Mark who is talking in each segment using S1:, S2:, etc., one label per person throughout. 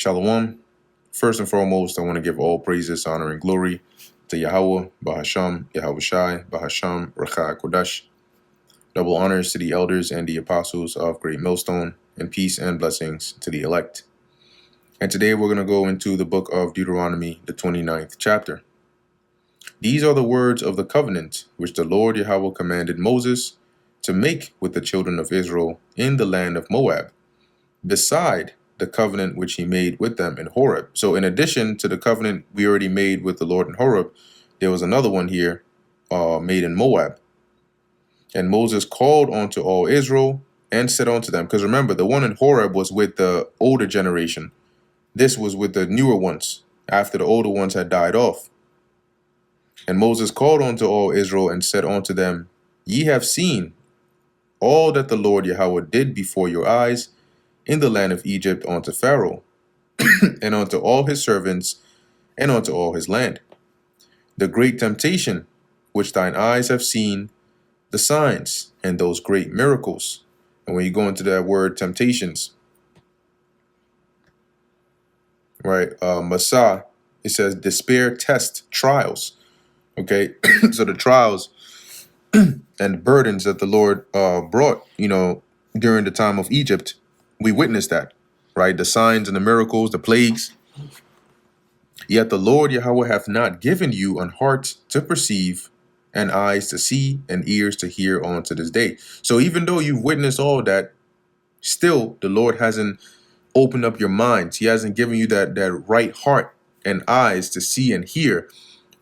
S1: Shalom. First and foremost, I want to give all praises, honor, and glory to Yahweh, Bahasham, Yahweh Shai, Bahasham, Racha Kodash. Double honors to the elders and the apostles of Great Millstone, and peace and blessings to the elect. And today we're going to go into the book of Deuteronomy, the 29th chapter. These are the words of the covenant which the Lord Yahweh commanded Moses to make with the children of Israel in the land of Moab, beside the covenant which he made with them in Horeb. So in addition to the covenant we already made with the Lord in Horeb, there was another one here made in Moab. And Moses called unto all Israel and said unto them, because remember, the one in Horeb was with the older generation. This was with the newer ones, after the older ones had died off. And Moses called unto all Israel and said unto them, Ye have seen all that the Lord Yahweh did before your eyes in the land of Egypt unto Pharaoh, and unto all his servants, and unto all his land. The great temptation which thine eyes have seen, the signs, and those great miracles. And when you go into that word temptations, right, Masa, it says despair, test, trials. Okay, so the trials and burdens that the Lord brought, during the time of Egypt, we witnessed that, right? The signs and the miracles, the plagues. Yet the Lord Yahweh hath not given you an heart to perceive, and eyes to see, and ears to hear on to this day. So even though you've witnessed all that, still the Lord hasn't opened up your minds. He hasn't given you that right heart and eyes to see and hear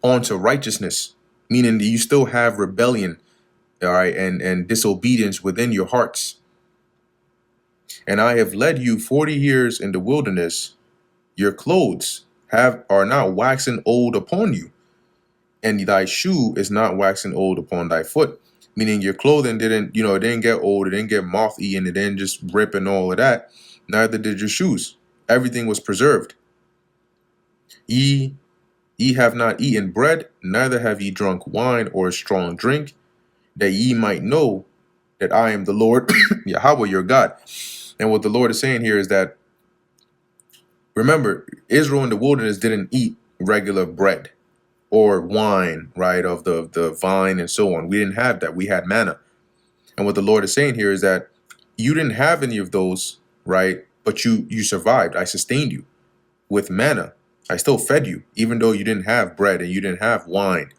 S1: onto righteousness, meaning that you still have rebellion, all right, and disobedience within your hearts. And I have led you 40 years in the wilderness. Your clothes are now waxing old upon you, and thy shoe is not waxing old upon thy foot. Meaning your clothing didn't get old, it didn't get moth-eaten, it didn't just rip and all of that. Neither did your shoes. Everything was preserved. Ye have not eaten bread, neither have ye drunk wine or strong drink, that ye might know that I am the Lord Yahweh your God. And what the Lord is saying here is that, remember, Israel in the wilderness didn't eat regular bread or wine, right, of the vine and so on. We didn't have that. We had manna. And what the Lord is saying here is that you didn't have any of those, right, but you survived. I sustained you with manna. I still fed you, even though you didn't have bread and you didn't have wine.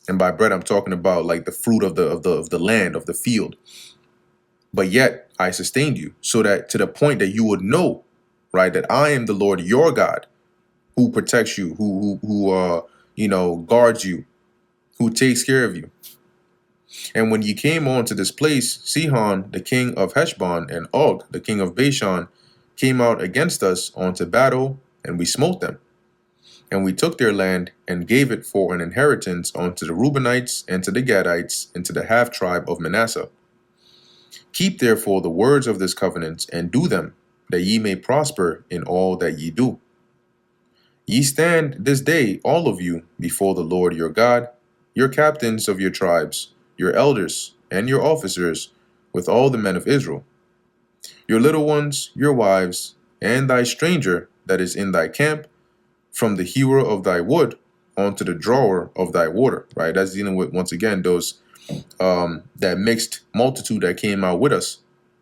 S1: And by bread, I'm talking about like the fruit of the land, of the field. But yet I sustained you, so that to the point that you would know, right, that I am the Lord your God, who protects you, who guards you, who takes care of you. And when you came on to this place, Sihon, the king of Heshbon, and Og, the king of Bashan, came out against us onto battle, and we smote them. And we took their land and gave it for an inheritance unto the Reubenites and to the Gadites and to the half tribe of Manasseh. Keep therefore the words of this covenant and do them, that ye may prosper in all that ye do. Ye stand this day, all of you, before the Lord your God, your captains of your tribes, your elders, and your officers, with all the men of Israel, your little ones, your wives, and thy stranger that is in thy camp, from the hewer of thy wood unto the drawer of thy water. Right? That's dealing with, once again, those that mixed multitude that came out with us,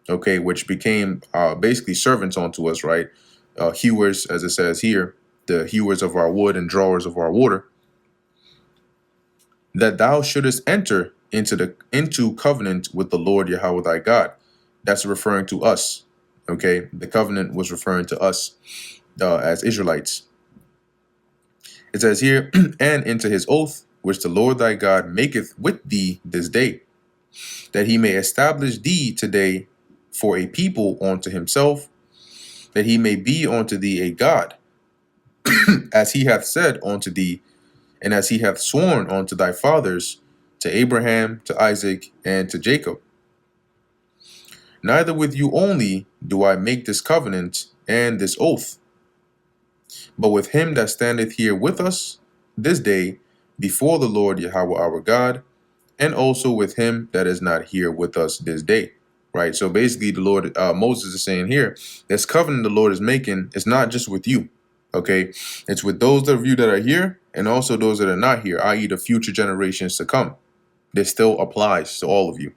S1: okay, which became basically servants unto us, right? Hewers, as it says here, the hewers of our wood and drawers of our water, that thou shouldest enter into covenant with the Lord Yahweh thy God. That's referring to us, okay? The covenant was referring to us as Israelites. It says here, and into his oath, which the Lord thy God maketh with thee this day, that he may establish thee today for a people unto himself, that he may be unto thee a God, as he hath said unto thee, and as he hath sworn unto thy fathers, to Abraham, to Isaac, and to Jacob. Neither with you only do I make this covenant and this oath, but with him that standeth here with us this day before the Lord Yahweh our God, and also with him that is not here with us this day. right? So basically, the Lord, Moses is saying here, this covenant the Lord is making is not just with you, okay? It's with those of you that are here and also those that are not here, i.e. the future generations to come. This still applies to all of you.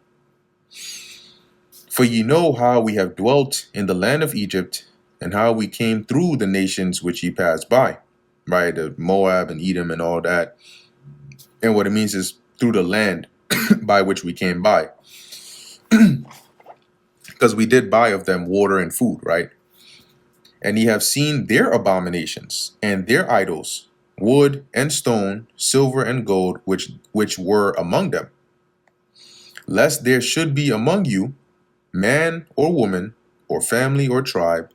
S1: For ye know how we have dwelt in the land of Egypt, and how we came through the nations which ye passed by, right? The Moab and Edom and all that. And what it means is through the land by which we came by. Because we did buy of them water and food, right? And ye have seen their abominations and their idols, wood and stone, silver and gold, which were among them. Lest there should be among you man or woman, or family or tribe,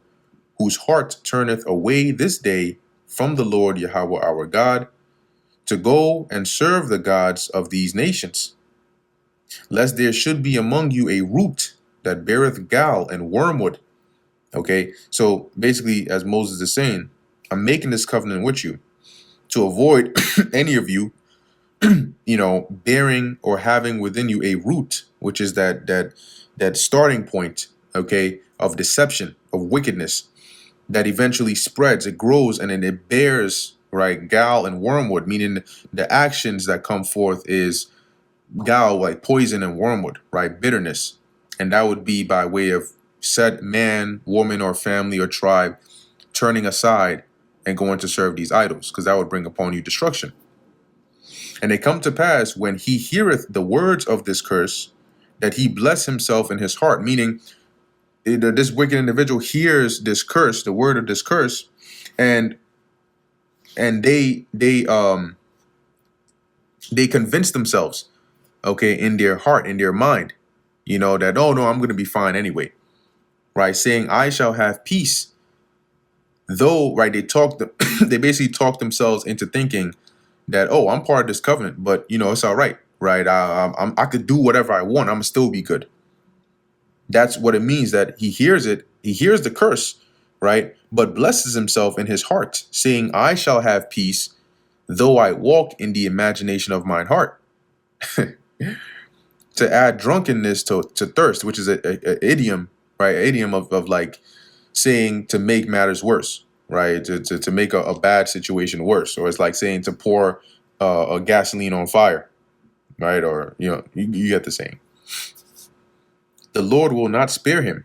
S1: whose heart turneth away this day from the Lord Yahweh our God, to go and serve the gods of these nations. Lest there should be among you a root that beareth gall and wormwood. Okay, so basically, as Moses is saying, I'm making this covenant with you to avoid any of you, bearing or having within you a root, which is that starting point, okay, of deception, of wickedness, that eventually spreads, it grows, and then it bears, right, gall and wormwood, meaning the actions that come forth is gall, like poison, and wormwood, right, bitterness. And that would be by way of said man, woman, or family or tribe turning aside and going to serve these idols, because that would bring upon you destruction. And it come to pass, when he heareth the words of this curse, that he bless himself in his heart, meaning this wicked individual hears this curse, the word of this curse, and they convince themselves, okay, in their heart, in their mind, that, oh no, I'm going to be fine anyway, right? Saying, I shall have peace. Though, right, they basically talk themselves into thinking that, oh, I'm part of this covenant, but it's all right, right? I could do whatever I want. I'm gonna still be good. That's what it means, that he hears it. He hears the curse, right? But blesses himself in his heart, saying, I shall have peace, though I walk in the imagination of mine heart. To add drunkenness to thirst, which is a idiom, right? An idiom of like saying to make matters worse, right? To make a bad situation worse. Or it's like saying to pour a gasoline on fire, right? Or, you get the saying. The Lord will not spare him,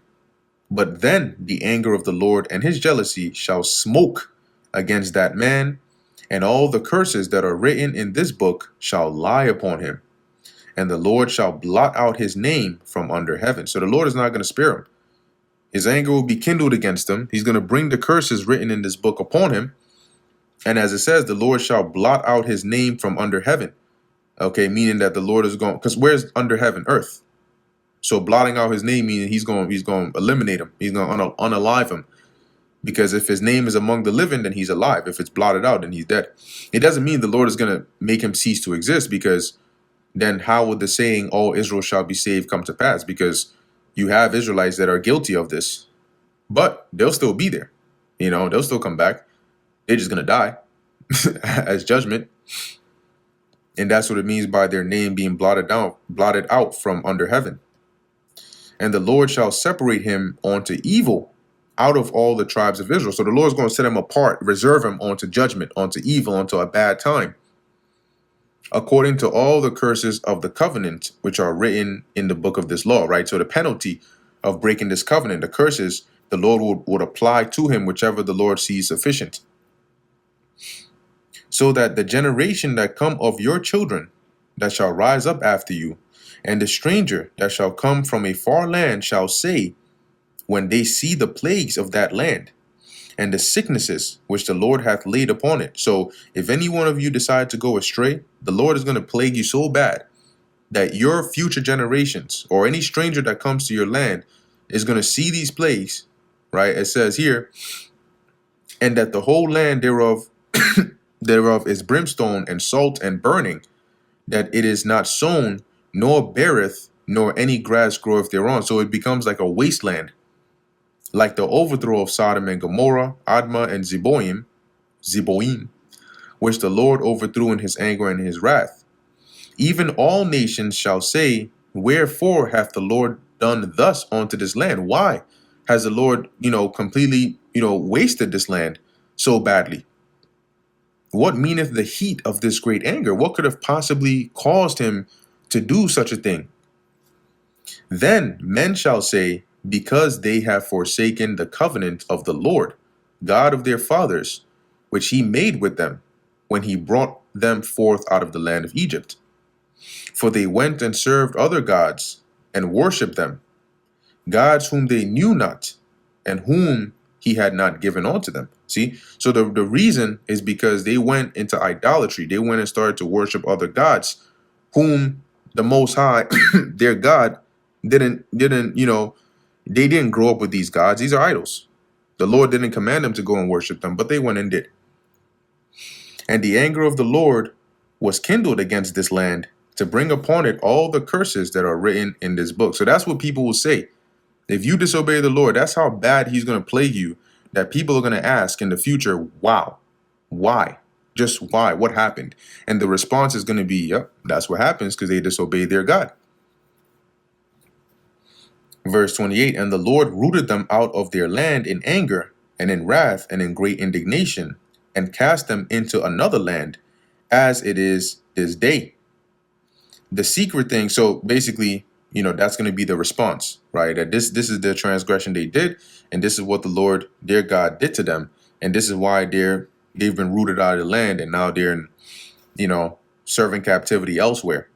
S1: but then the anger of the Lord and his jealousy shall smoke against that man, and all the curses that are written in this book shall lie upon him. And the Lord shall blot out his name from under heaven. So the Lord is not going to spare him. His anger will be kindled against him. He's going to bring the curses written in this book upon him. And as it says, the Lord shall blot out his name from under heaven. Okay, meaning that the Lord is going, because where's under heaven? Earth. So blotting out his name, meaning he's going to eliminate him. He's going to unalive him. Because if his name is among the living, then he's alive. If it's blotted out, then he's dead. It doesn't mean the Lord is going to make him cease to exist, because then how would the saying, all Israel shall be saved, come to pass? Because you have Israelites that are guilty of this, but they'll still be there. They'll still come back. They're just going to die as judgment. And that's what it means by their name being blotted out from under heaven. And the Lord shall separate him unto evil out of all the tribes of Israel. So the Lord's going to set him apart, reserve him unto judgment, unto evil, unto a bad time, according to all the curses of the covenant which are written in the book of this law, right? So the penalty of breaking this covenant, the curses, the Lord would apply to him, whichever the Lord sees sufficient. So that the generation that come of your children that shall rise up after you, and the stranger that shall come from a far land shall say, when they see the plagues of that land, and the sicknesses which the Lord hath laid upon it. So if any one of you decide to go astray, the Lord is going to plague you so bad that your future generations, or any stranger that comes to your land, is going to see these plagues, right? It says here, and that the whole land thereof is brimstone and salt and burning, that it is not sown, nor beareth, nor any grass groweth thereon. So it becomes like a wasteland, like the overthrow of Sodom and Gomorrah, Admah and Zeboim, which the Lord overthrew in his anger and his wrath. Even all nations shall say, wherefore hath the Lord done thus unto this land? Why has the Lord, completely, wasted this land so badly? What meaneth the heat of this great anger? What could have possibly caused him to do such a thing? Then men shall say, because they have forsaken the covenant of the Lord, God of their fathers, which he made with them, when he brought them forth out of the land of Egypt. For they went and served other gods, and worshipped them, gods whom they knew not, and whom he had not given unto them. See, so the reason is because they went into idolatry. They went and started to worship other gods, whom the Most High, their God, didn't, they didn't grow up with these gods. These are idols. The Lord didn't command them to go and worship them, but they went and did. And the anger of the Lord was kindled against this land to bring upon it all the curses that are written in this book. So that's what people will say. If you disobey the Lord, that's how bad he's going to plague you, that people are going to ask in the future, wow, why? Just why? What happened? And the response is going to be, yep, that's what happens because they disobeyed their God. Verse 28, and the Lord rooted them out of their land in anger and in wrath and in great indignation, and cast them into another land, as it is this day. The secret thing, so basically, that's going to be the response, right? That this is the transgression they did, and this is what the Lord, their God, did to them, and this is why they've been rooted out of the land, and now they're in, serving captivity elsewhere.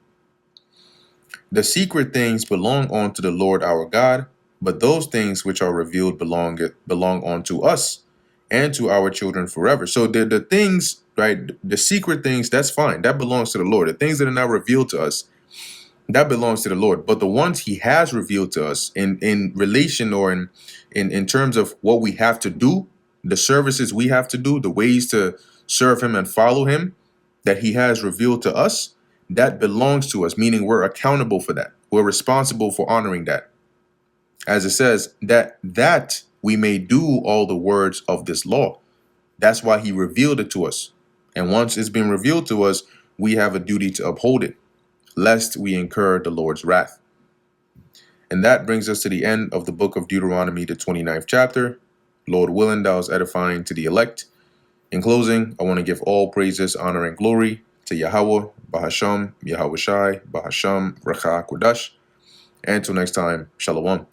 S1: The secret things belong unto the Lord our God, but those things which are revealed belong unto us and to our children forever. So the things, right, the secret things, that's fine. That belongs to the Lord. The things that are not revealed to us, that belongs to the Lord. But the ones he has revealed to us in relation or in terms of what we have to do, the services we have to do, the ways to serve him and follow him that he has revealed to us, that belongs to us, meaning we're accountable for that. We're responsible for honoring that. As it says, that we may do all the words of this law. That's why he revealed it to us. And once it's been revealed to us, we have a duty to uphold it, lest we incur the Lord's wrath. And that brings us to the end of the book of Deuteronomy, the 29th chapter. Lord willing, that was edifying to the elect. In closing, I want to give all praises, honor, and glory to Yahweh, Bahasham, Yahweh Shai, Bahasham, Racha Kodash. And until next time, Shalom.